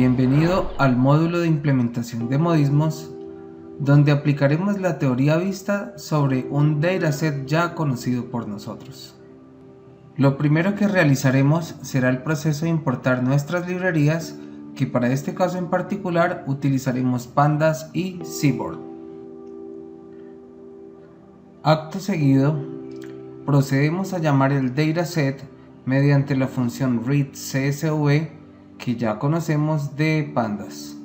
Bienvenido al módulo de implementación de modismos, donde aplicaremos la teoría vista sobre un dataset ya conocido por nosotros. Lo primero que realizaremos será el proceso de importar nuestras librerías, que para este caso en particular utilizaremos Pandas y Seaborn. Acto seguido, procedemos a llamar el dataset mediante la función readCSV que ya conocemos de Pandas.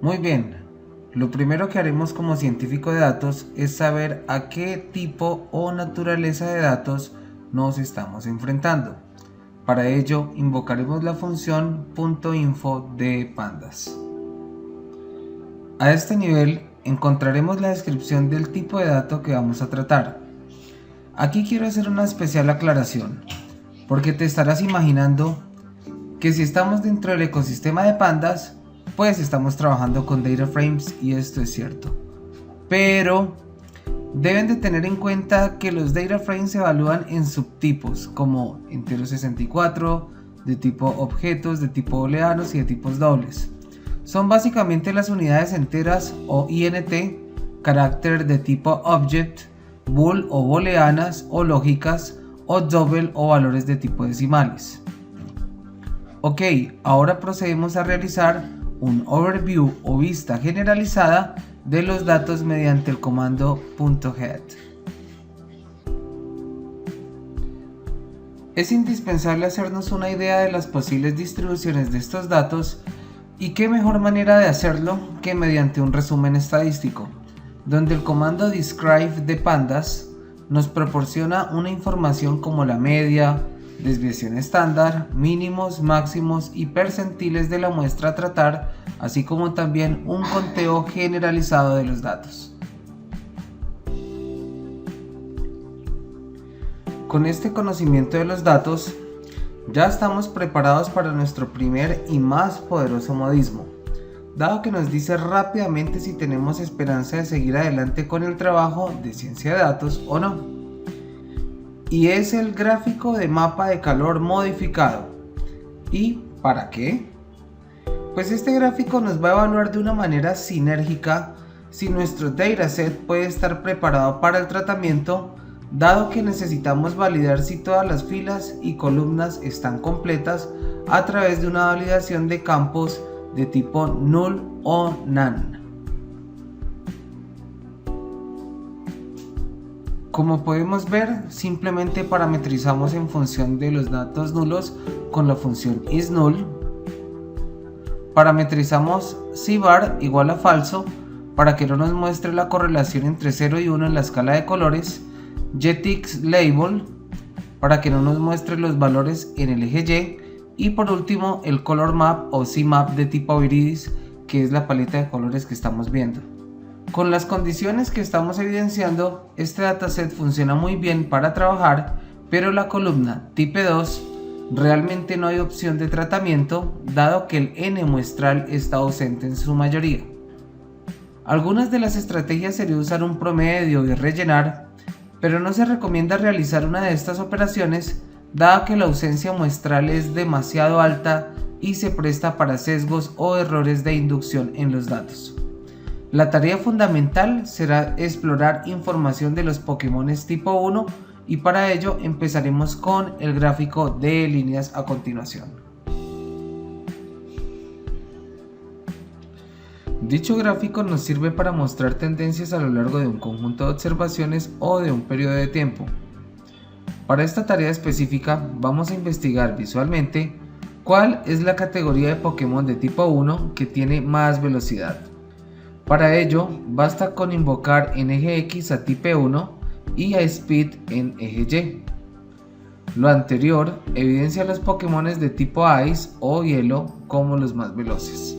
Muy bien, lo primero que haremos como científico de datos es saber a qué tipo o naturaleza de datos nos estamos enfrentando. Para ello invocaremos la función .info de Pandas. A este nivel encontraremos la descripción del tipo de dato que vamos a tratar. Aquí quiero hacer una especial aclaración, porque te estarás imaginando que si estamos dentro del ecosistema de Pandas, pues estamos trabajando con data frames, y esto es cierto. Pero deben de tener en cuenta que los data frames se evalúan en subtipos, como enteros 64, de tipo objetos, de tipo booleanos y de tipos dobles. Son básicamente las unidades enteras o INT, carácter de tipo object, bool o booleanas o lógicas, o double o valores de tipo decimales. Ok, ahora procedemos a realizar un overview o vista generalizada de los datos mediante el comando .head. Es indispensable hacernos una idea de las posibles distribuciones de estos datos, y qué mejor manera de hacerlo que mediante un resumen estadístico, donde el comando describe de Pandas nos proporciona una información como la media, desviación estándar, mínimos, máximos y percentiles de la muestra a tratar, así como también un conteo generalizado de los datos. Con este conocimiento de los datos, ya estamos preparados para nuestro primer y más poderoso modismo, dado que nos dice rápidamente si tenemos esperanza de seguir adelante con el trabajo de ciencia de datos o no. Y es el gráfico de mapa de calor modificado. ¿Y para qué? Pues este gráfico nos va a evaluar de una manera sinérgica si nuestro dataset puede estar preparado para el tratamiento, dado que necesitamos validar si todas las filas y columnas están completas a través de una validación de campos de tipo null o none. Como podemos ver, simplemente parametrizamos en función de los datos nulos con la función isNull. Parametrizamos cbar igual a falso para que no nos muestre la correlación entre 0 y 1 en la escala de colores. getXLabel para que no nos muestre los valores en el eje Y. Y por último el color map o CMap de tipo Viridis, que es la paleta de colores que estamos viendo. Con las condiciones que estamos evidenciando, este dataset funciona muy bien para trabajar, pero la columna type 2 realmente no hay opción de tratamiento, dado que el n muestral está ausente en su mayoría. Algunas de las estrategias sería usar un promedio y rellenar, pero no se recomienda realizar una de estas operaciones, dado que la ausencia muestral es demasiado alta y se presta para sesgos o errores de inducción en los datos. La tarea fundamental será explorar información de los Pokémones tipo 1, y para ello empezaremos con el gráfico de líneas a continuación. Dicho gráfico nos sirve para mostrar tendencias a lo largo de un conjunto de observaciones o de un periodo de tiempo. Para esta tarea específica vamos a investigar visualmente cuál es la categoría de Pokémon de tipo 1 que tiene más velocidad. Para ello basta con invocar en eje X a type 1 y a speed en eje Y. Lo anterior evidencia a los Pokémones de tipo Ice o hielo como los más veloces.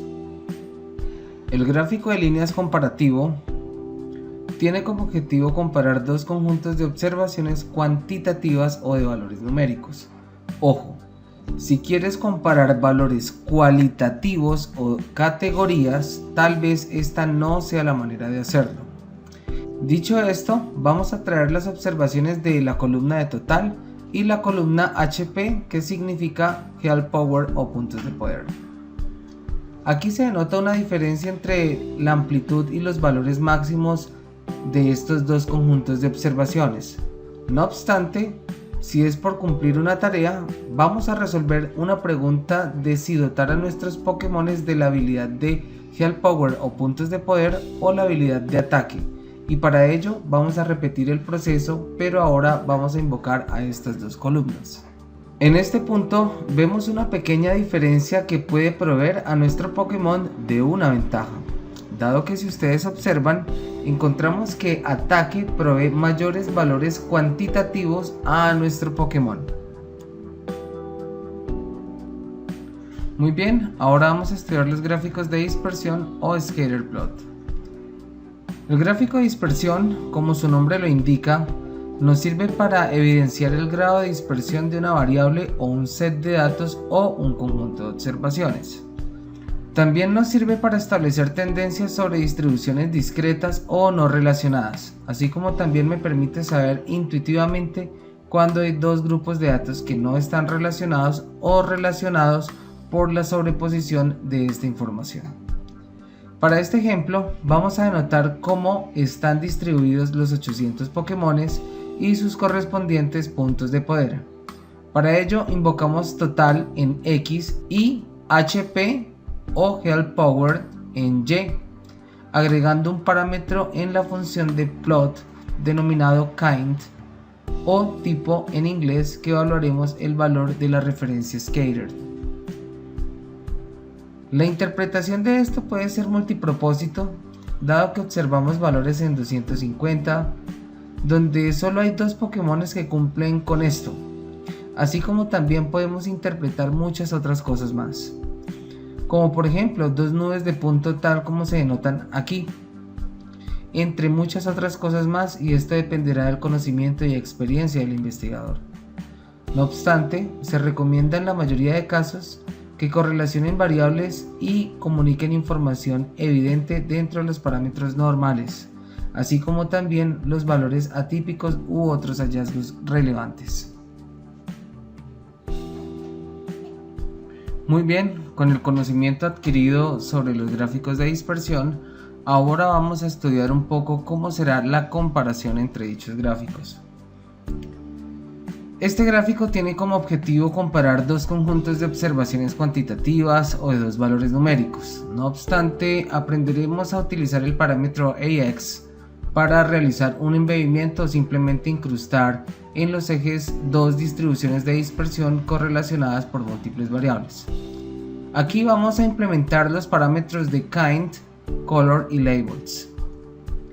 El gráfico de líneas comparativo tiene como objetivo comparar dos conjuntos de observaciones cuantitativas o de valores numéricos. Ojo, si quieres comparar valores cualitativos o categorías, tal vez esta no sea la manera de hacerlo. Dicho esto, vamos a traer las observaciones de la columna de total y la columna HP, que significa Health Power o puntos de poder. Aquí se denota una diferencia entre la amplitud y los valores máximos de estos dos conjuntos de observaciones. No obstante, si es por cumplir una tarea, vamos a resolver una pregunta de si dotar a nuestros Pokémones de la habilidad de Health Power o puntos de poder o la habilidad de ataque, y para ello vamos a repetir el proceso, pero ahora vamos a invocar a estas dos columnas. En este punto vemos una pequeña diferencia que puede proveer a nuestro Pokémon de una ventaja, dado que si ustedes observan, encontramos que ataque provee mayores valores cuantitativos a nuestro Pokémon. Muy bien, ahora vamos a estudiar los gráficos de dispersión o scatterplot. El gráfico de dispersión, como su nombre lo indica, nos sirve para evidenciar el grado de dispersión de una variable o un set de datos o un conjunto de observaciones. También nos sirve para establecer tendencias sobre distribuciones discretas o no relacionadas, así como también me permite saber intuitivamente cuando hay dos grupos de datos que no están relacionados o relacionados por la sobreposición de esta información. Para este ejemplo, vamos a denotar cómo están distribuidos los 800 Pokémones y sus correspondientes puntos de poder. Para ello, invocamos total en X y HP o Health Power en Y, agregando un parámetro en la función de plot denominado kind o tipo en inglés, que evaluaremos el valor de la referencia scatter. La interpretación de esto puede ser multipropósito, dado que observamos valores en 250, donde solo hay dos Pokémones que cumplen con esto, así como también podemos interpretar muchas otras cosas más, como por ejemplo dos nubes de punto tal como se denotan aquí, entre muchas otras cosas más, y esto dependerá del conocimiento y experiencia del investigador. No obstante, se recomienda en la mayoría de casos que correlacionen variables y comuniquen información evidente dentro de los parámetros normales, así como también los valores atípicos u otros hallazgos relevantes. Muy bien, con el conocimiento adquirido sobre los gráficos de dispersión, ahora vamos a estudiar un poco cómo será la comparación entre dichos gráficos. Este gráfico tiene como objetivo comparar dos conjuntos de observaciones cuantitativas o de dos valores numéricos. No obstante, aprenderemos a utilizar el parámetro AX para realizar un embebimiento o simplemente incrustar en los ejes dos distribuciones de dispersión correlacionadas por múltiples variables. Aquí vamos a implementar los parámetros de kind, color y labels.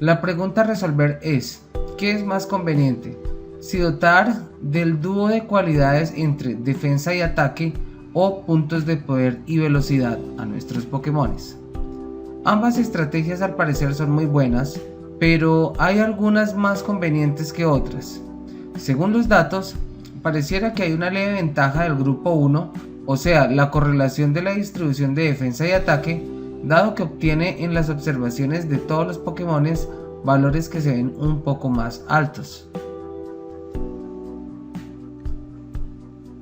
La pregunta a resolver es: ¿qué es más conveniente? Si dotar del dúo de cualidades entre defensa y ataque o puntos de poder y velocidad a nuestros Pokémones. Ambas estrategias al parecer son muy buenas, pero hay algunas más convenientes que otras. Según los datos, pareciera que hay una leve ventaja del grupo 1, o sea, la correlación de la distribución de defensa y ataque, dado que obtiene en las observaciones de todos los Pokémones valores que se ven un poco más altos.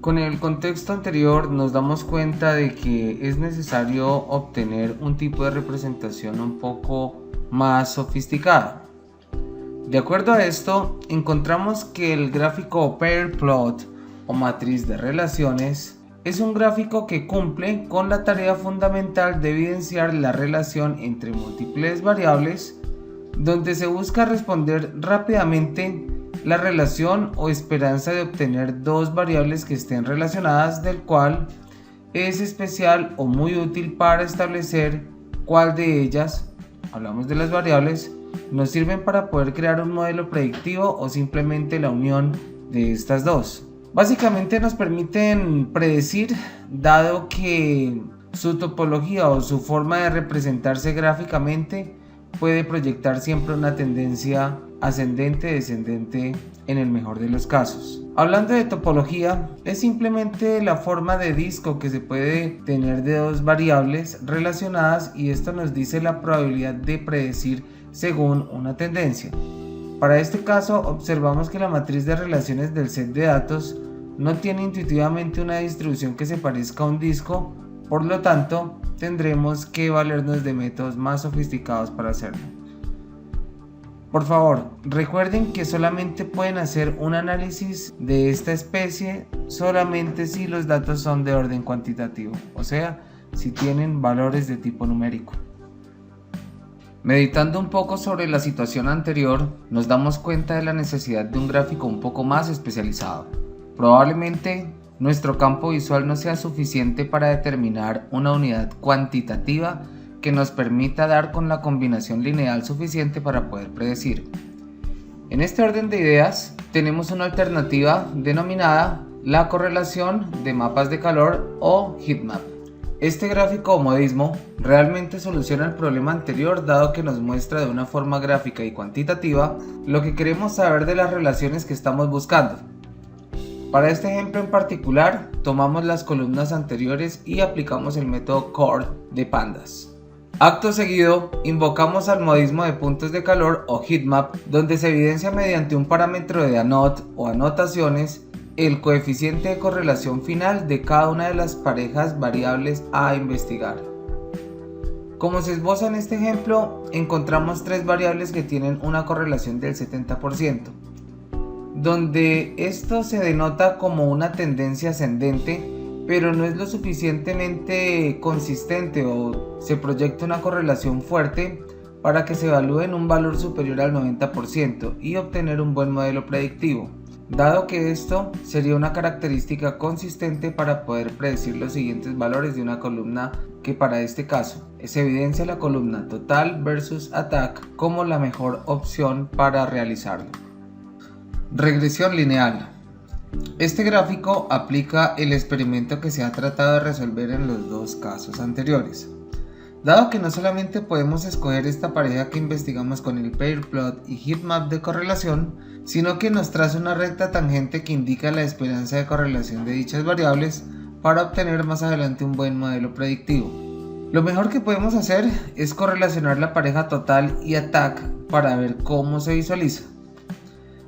Con el contexto anterior nos damos cuenta de que es necesario obtener un tipo de representación un poco más sofisticada. De acuerdo a esto, encontramos que el gráfico pair plot o matriz de relaciones es un gráfico que cumple con la tarea fundamental de evidenciar la relación entre múltiples variables, donde se busca responder rápidamente la relación o esperanza de obtener dos variables que estén relacionadas, del cual es especial o muy útil para establecer cuál de ellas, hablamos de las variables, nos sirven para poder crear un modelo predictivo o simplemente la unión de estas dos. Básicamente nos permiten predecir, dado que su topología o su forma de representarse gráficamente puede proyectar siempre una tendencia ascendente-descendente en el mejor de los casos. Hablando de topología, es simplemente la forma de disco que se puede tener de dos variables relacionadas, y esto nos dice la probabilidad de predecir según una tendencia. Para este caso observamos que la matriz de relaciones del set de datos no tiene intuitivamente una distribución que se parezca a un disco, por lo tanto tendremos que valernos de métodos más sofisticados para hacerlo. Por favor, recuerden que solamente pueden hacer un análisis de esta especie solamente si los datos son de orden cuantitativo, o sea, si tienen valores de tipo numérico. Meditando un poco sobre la situación anterior, nos damos cuenta de la necesidad de un gráfico un poco más especializado. Probablemente nuestro campo visual no sea suficiente para determinar una unidad cuantitativa que nos permita dar con la combinación lineal suficiente para poder predecir. En este orden de ideas, tenemos una alternativa denominada la correlación de mapas de calor o heatmap. Este gráfico o modismo realmente soluciona el problema anterior, dado que nos muestra de una forma gráfica y cuantitativa lo que queremos saber de las relaciones que estamos buscando. Para este ejemplo en particular, tomamos las columnas anteriores y aplicamos el método CORD de pandas. Acto seguido, invocamos al modismo de puntos de calor o heatmap, donde se evidencia mediante un parámetro de ANOT o anotaciones el coeficiente de correlación final de cada una de las parejas variables a investigar. Como se esboza en este ejemplo, encontramos tres variables que tienen una correlación del 70%, donde esto se denota como una tendencia ascendente, pero no es lo suficientemente consistente o se proyecta una correlación fuerte para que se evalúe en un valor superior al 90% y obtener un buen modelo predictivo, dado que esto sería una característica consistente para poder predecir los siguientes valores de una columna, que para este caso se evidencia la columna total versus attack como la mejor opción para realizarlo. Regresión lineal. Este gráfico aplica el experimento que se ha tratado de resolver en los dos casos anteriores. Dado que no solamente podemos escoger esta pareja que investigamos con el pair plot y heatmap de correlación, sino que nos traza una recta tangente que indica la esperanza de correlación de dichas variables para obtener más adelante un buen modelo predictivo. Lo mejor que podemos hacer es correlacionar la pareja total y attack para ver cómo se visualiza.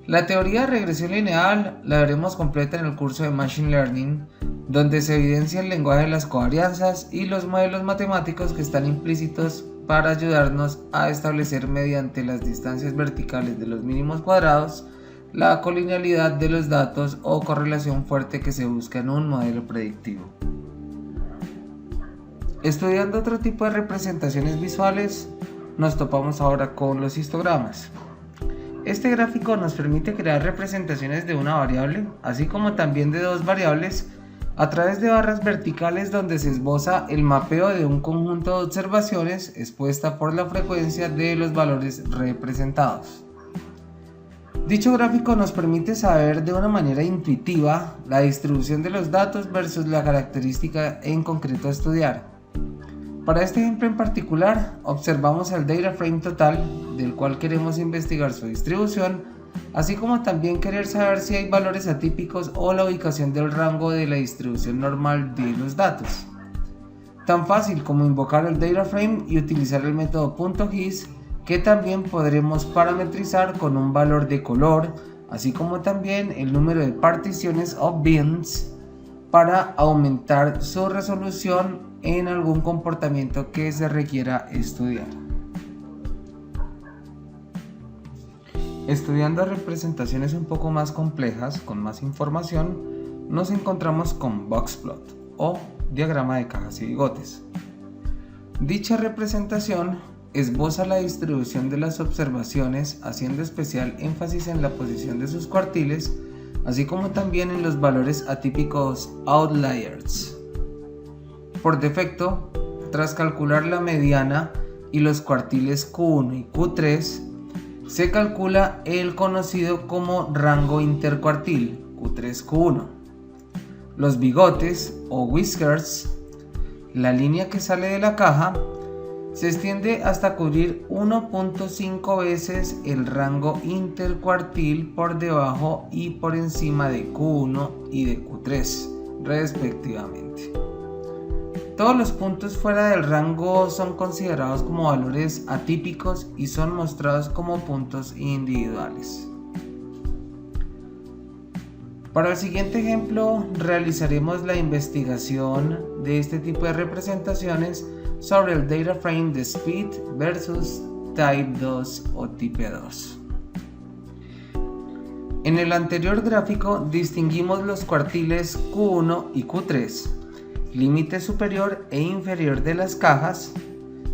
La teoría de regresión lineal la veremos completa en el curso de Machine Learning, donde se evidencia el lenguaje de las covarianzas y los modelos matemáticos que están implícitos para ayudarnos a establecer mediante las distancias verticales de los mínimos cuadrados la colinealidad de los datos o correlación fuerte que se busca en un modelo predictivo. Estudiando otro tipo de representaciones visuales, nos topamos ahora con los histogramas. Este gráfico nos permite crear representaciones de una variable, así como también de dos variables, a través de barras verticales donde se esboza el mapeo de un conjunto de observaciones expuesta por la frecuencia de los valores representados. Dicho gráfico nos permite saber de una manera intuitiva la distribución de los datos versus la característica en concreto a estudiar. Para este ejemplo en particular, observamos el data frame total, del cual queremos investigar su distribución, así como también querer saber si hay valores atípicos o la ubicación del rango de la distribución normal de los datos. Tan fácil como invocar el data frame y utilizar el método .his, que también podremos parametrizar con un valor de color, así como también el número de particiones o bins para aumentar su resolución en algún comportamiento que se requiera estudiar. Estudiando representaciones un poco más complejas, con más información, nos encontramos con boxplot o diagrama de cajas y bigotes. Dicha representación esboza la distribución de las observaciones, haciendo especial énfasis en la posición de sus cuartiles, así como también en los valores atípicos outliers. Por defecto, tras calcular la mediana y los cuartiles Q1 y Q3, se calcula el conocido como rango intercuartil Q3-Q1. Los bigotes o whiskers, la línea que sale de la caja, se extiende hasta cubrir 1.5 veces el rango intercuartil por debajo y por encima de Q1 y de Q3, respectivamente. Todos los puntos fuera del rango son considerados como valores atípicos y son mostrados como puntos individuales. Para el siguiente ejemplo realizaremos la investigación de este tipo de representaciones sobre el data frame de speed versus type 2 o type 2. En el anterior gráfico distinguimos los cuartiles Q1 y Q3, límite superior e inferior de las cajas,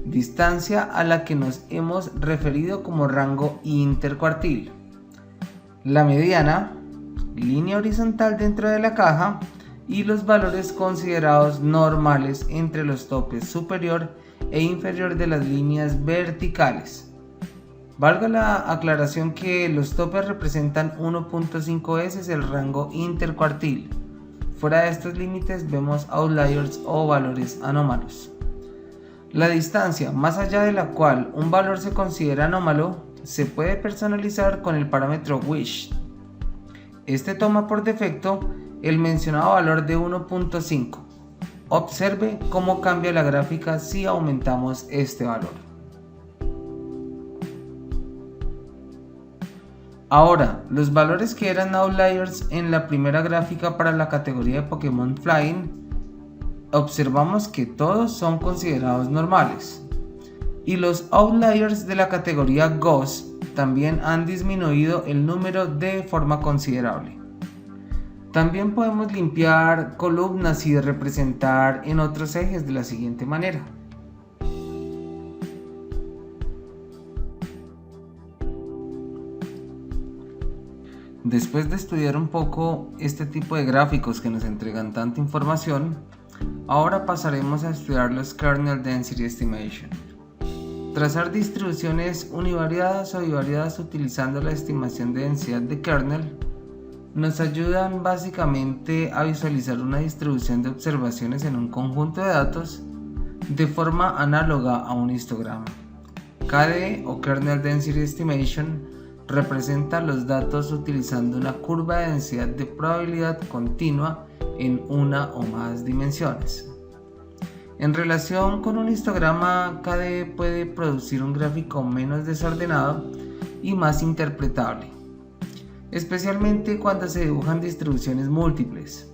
distancia a la que nos hemos referido como rango intercuartil, la mediana, línea horizontal dentro de la caja y los valores considerados normales entre los topes superior e inferior de las líneas verticales. Valga la aclaración que los topes representan 1.5 veces el rango intercuartil. Fuera de estos límites vemos outliers o valores anómalos. La distancia más allá de la cual un valor se considera anómalo se puede personalizar con el parámetro wish. Este toma por defecto el mencionado valor de 1.5. Observe cómo cambia la gráfica si aumentamos este valor. Ahora, los valores que eran outliers en la primera gráfica para la categoría de Pokémon Flying, observamos que todos son considerados normales. Y los outliers de la categoría Ghost también han disminuido el número de forma considerable. También podemos limpiar columnas y representar en otros ejes de la siguiente manera. Después de estudiar un poco este tipo de gráficos que nos entregan tanta información, ahora pasaremos a estudiar los Kernel Density Estimation. Trazar distribuciones univariadas o bivariadas utilizando la estimación de densidad de kernel nos ayudan básicamente a visualizar una distribución de observaciones en un conjunto de datos de forma análoga a un histograma. KDE o Kernel Density Estimation representa los datos utilizando una curva de densidad de probabilidad continua en una o más dimensiones. En relación con un histograma, KDE puede producir un gráfico menos desordenado y más interpretable, especialmente cuando se dibujan distribuciones múltiples,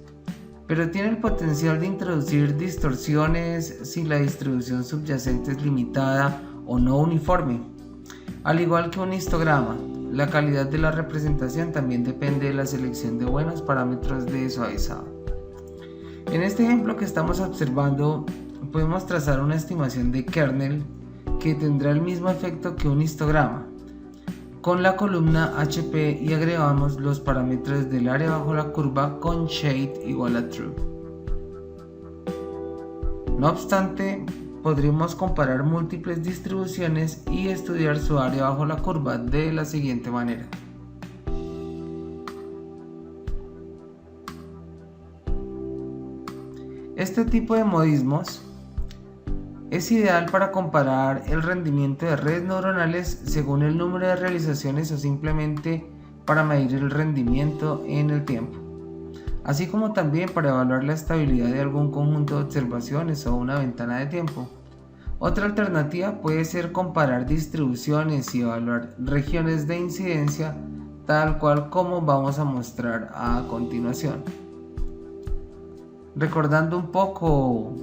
pero tiene el potencial de introducir distorsiones si la distribución subyacente es limitada o no uniforme. Al igual que un histograma, la calidad de la representación también depende de la selección de buenos parámetros de suavizado. En este ejemplo que estamos observando, podemos trazar una estimación de kernel que tendrá el mismo efecto que un histograma. Con la columna HP y agregamos los parámetros del área bajo la curva con shade igual a true. No obstante, podríamos comparar múltiples distribuciones y estudiar su área bajo la curva de la siguiente manera. Este tipo de modismos es ideal para comparar el rendimiento de redes neuronales según el número de realizaciones o simplemente para medir el rendimiento en el tiempo, así como también para evaluar la estabilidad de algún conjunto de observaciones o una ventana de tiempo. Otra alternativa puede ser comparar distribuciones y evaluar regiones de incidencia, tal cual como vamos a mostrar a continuación. Recordando un poco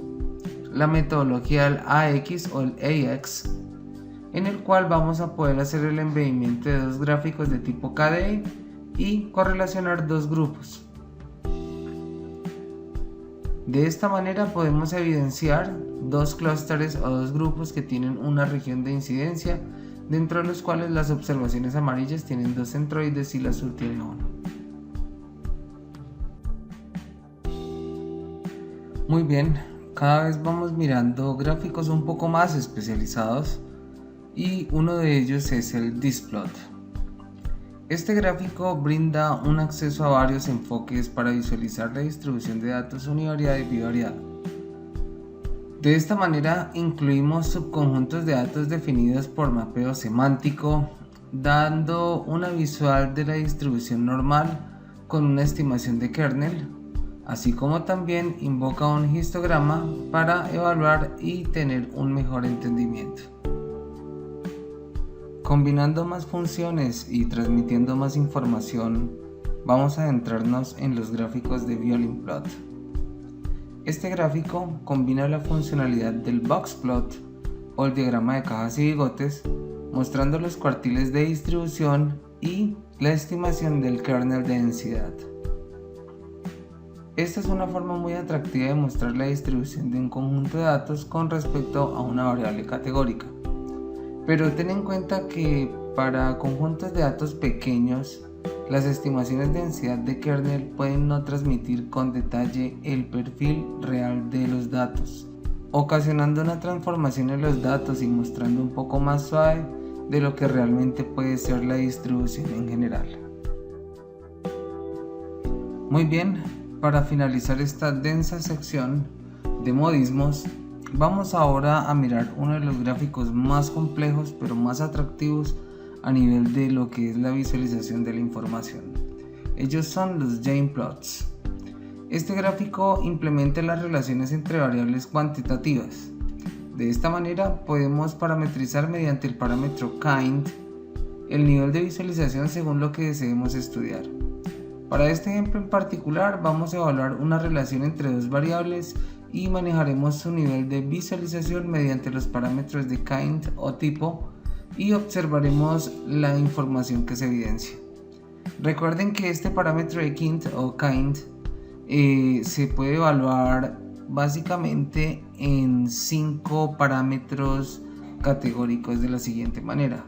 la metodología del AX o el AX, en el cual vamos a poder hacer el embedimiento de dos gráficos de tipo KDE y correlacionar dos grupos. De esta manera podemos evidenciar dos clústeres o dos grupos que tienen una región de incidencia, dentro de los cuales las observaciones amarillas tienen dos centroides y la azul tiene uno. Muy bien, cada vez vamos mirando gráficos un poco más especializados y uno de ellos es el Distplot. Este gráfico brinda un acceso a varios enfoques para visualizar la distribución de datos univariada y bivariada. De esta manera incluimos subconjuntos de datos definidos por mapeo semántico, dando una visual de la distribución normal con una estimación de kernel, así como también invoca un histograma para evaluar y tener un mejor entendimiento. Combinando más funciones y transmitiendo más información vamos a adentrarnos en los gráficos de Violin Plot. Este gráfico combina la funcionalidad del box plot o el diagrama de cajas y bigotes, mostrando los cuartiles de distribución y la estimación del kernel de densidad. Esta es una forma muy atractiva de mostrar la distribución de un conjunto de datos con respecto a una variable categórica. Pero ten en cuenta que para conjuntos de datos pequeños, las estimaciones de densidad de kernel pueden no transmitir con detalle el perfil real de los datos, ocasionando una transformación en los datos y mostrando un poco más suave de lo que realmente puede ser la distribución en general. Muy bien, para finalizar esta densa sección de modismos, vamos ahora a mirar uno de los gráficos más complejos pero más atractivos a nivel de lo que es la visualización de la información. Ellos son los Jane Plots. Este gráfico implementa las relaciones entre variables cuantitativas. De esta manera podemos parametrizar mediante el parámetro kind el nivel de visualización según lo que deseemos estudiar. Para este ejemplo en particular vamos a evaluar una relación entre dos variables y manejaremos su nivel de visualización mediante los parámetros de kind o tipo y observaremos la información que se evidencia. Recuerden que este parámetro de kind se puede evaluar básicamente en 5 parámetros categóricos de la siguiente manera: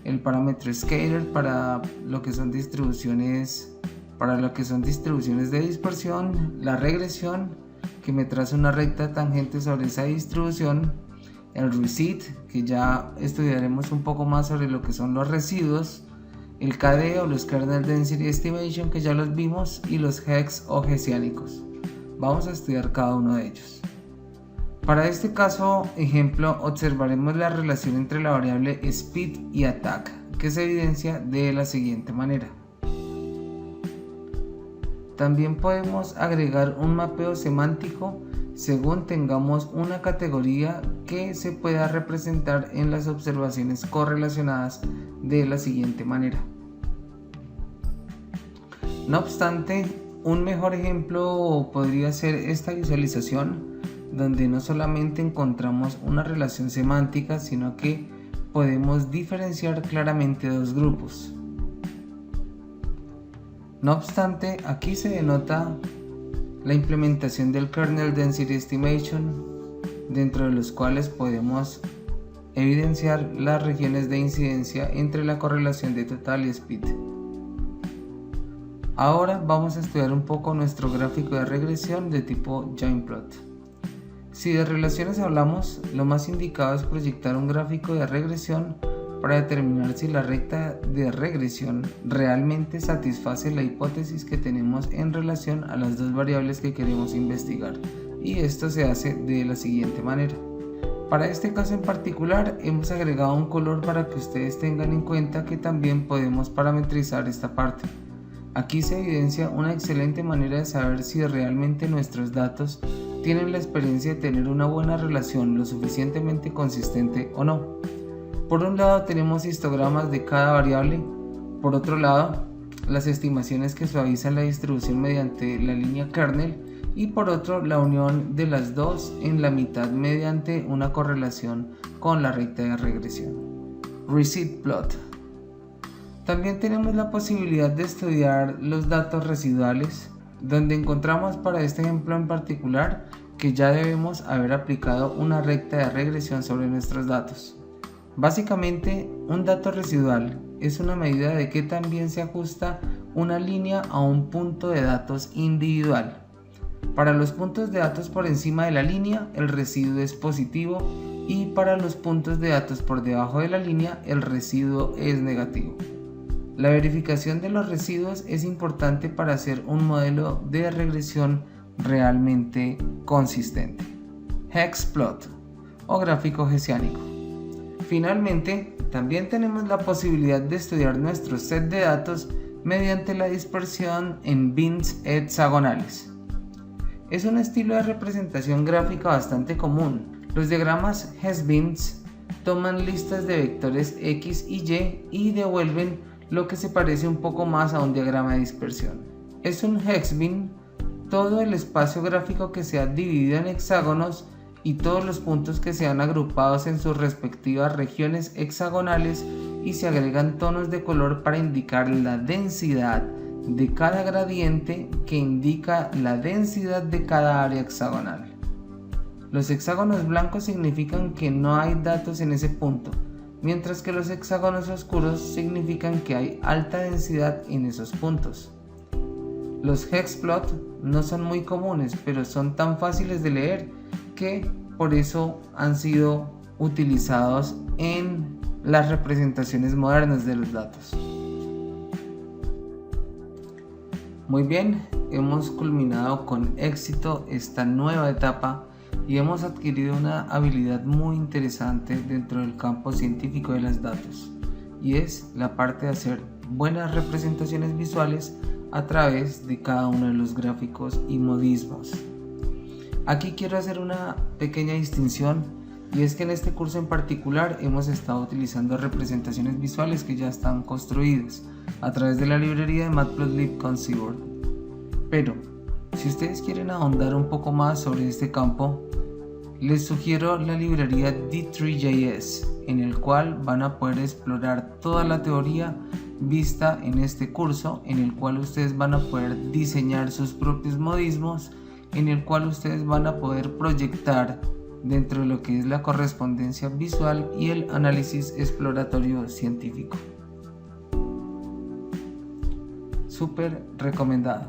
el parámetro scalar para lo que son distribuciones de dispersión, la regresión que me traza una recta tangente sobre esa distribución, el recit, que ya estudiaremos un poco más sobre lo que son los residuos, el KD o los Kernel Density Estimation, que ya los vimos, y los hex o hessianicos. Vamos a estudiar cada uno de ellos. Para este caso ejemplo observaremos la relación entre la variable speed y attack, que se evidencia de la siguiente manera. También podemos agregar un mapeo semántico según tengamos una categoría que se pueda representar en las observaciones correlacionadas de la siguiente manera. No obstante, un mejor ejemplo podría ser esta visualización, donde no solamente encontramos una relación semántica, sino que podemos diferenciar claramente dos grupos. No obstante, aquí se denota la implementación del Kernel Density Estimation, dentro de los cuales podemos evidenciar las regiones de incidencia entre la correlación de total y speed. Ahora vamos a estudiar un poco nuestro gráfico de regresión de tipo Jane Plot. Si de relaciones hablamos, lo más indicado es proyectar un gráfico de regresión para determinar si la recta de regresión realmente satisface la hipótesis que tenemos en relación a las dos variables que queremos investigar, y esto se hace de la siguiente manera. Para este caso en particular hemos agregado un color para que ustedes tengan en cuenta que también podemos parametrizar esta parte. Aquí se evidencia una excelente manera de saber si realmente nuestros datos tienen la experiencia de tener una buena relación lo suficientemente consistente o no. Por un lado tenemos histogramas de cada variable, por otro lado las estimaciones que suavizan la distribución mediante la línea kernel, y por otro la unión de las dos en la mitad mediante una correlación con la recta de regresión. Recit plot. También tenemos la posibilidad de estudiar los datos residuales, donde encontramos para este ejemplo en particular que ya debemos haber aplicado una recta de regresión sobre nuestros datos. Básicamente, un dato residual es una medida de qué tan bien se ajusta una línea a un punto de datos individual. Para los puntos de datos por encima de la línea, el residuo es positivo, y para los puntos de datos por debajo de la línea, el residuo es negativo. La verificación de los residuos es importante para hacer un modelo de regresión realmente consistente. Hex plot o gráfico hessiánico. Finalmente, también tenemos la posibilidad de estudiar nuestro set de datos mediante la dispersión en bins hexagonales. Es un estilo de representación gráfica bastante común. Los diagramas Hess-bins toman listas de vectores X y Y devuelven lo que se parece un poco más a un diagrama de dispersión. Es un hexbin, todo el espacio gráfico que se ha dividido en hexágonos y todos los puntos que se han agrupados en sus respectivas regiones hexagonales, y se agregan tonos de color para indicar la densidad de cada gradiente, que indica la densidad de cada área hexagonal. Los hexágonos blancos significan que no hay datos en ese punto, mientras que los hexágonos oscuros significan que hay alta densidad en esos puntos. Los hexplot no son muy comunes, pero son tan fáciles de leer que por eso han sido utilizados en las representaciones modernas de los datos. Muy bien, hemos culminado con éxito esta nueva etapa y hemos adquirido una habilidad muy interesante dentro del campo científico de los datos, y es la parte de hacer buenas representaciones visuales a través de cada uno de los gráficos y modismos. Aquí quiero hacer una pequeña distinción, y es que en este curso en particular hemos estado utilizando representaciones visuales que ya están construidas a través de la librería de Matplotlib con Seaborn. Pero si ustedes quieren ahondar un poco más sobre este campo, les sugiero la librería D3JS, en el cual van a poder explorar toda la teoría vista en este curso, en el cual ustedes van a poder diseñar sus propios modismos, en el cual ustedes van a poder proyectar dentro de lo que es la correspondencia visual y el análisis exploratorio científico. Súper recomendado.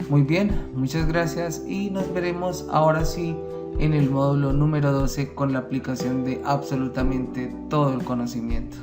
Muy bien, muchas gracias y nos veremos ahora sí en el módulo número 12 con la aplicación de absolutamente todo el conocimiento.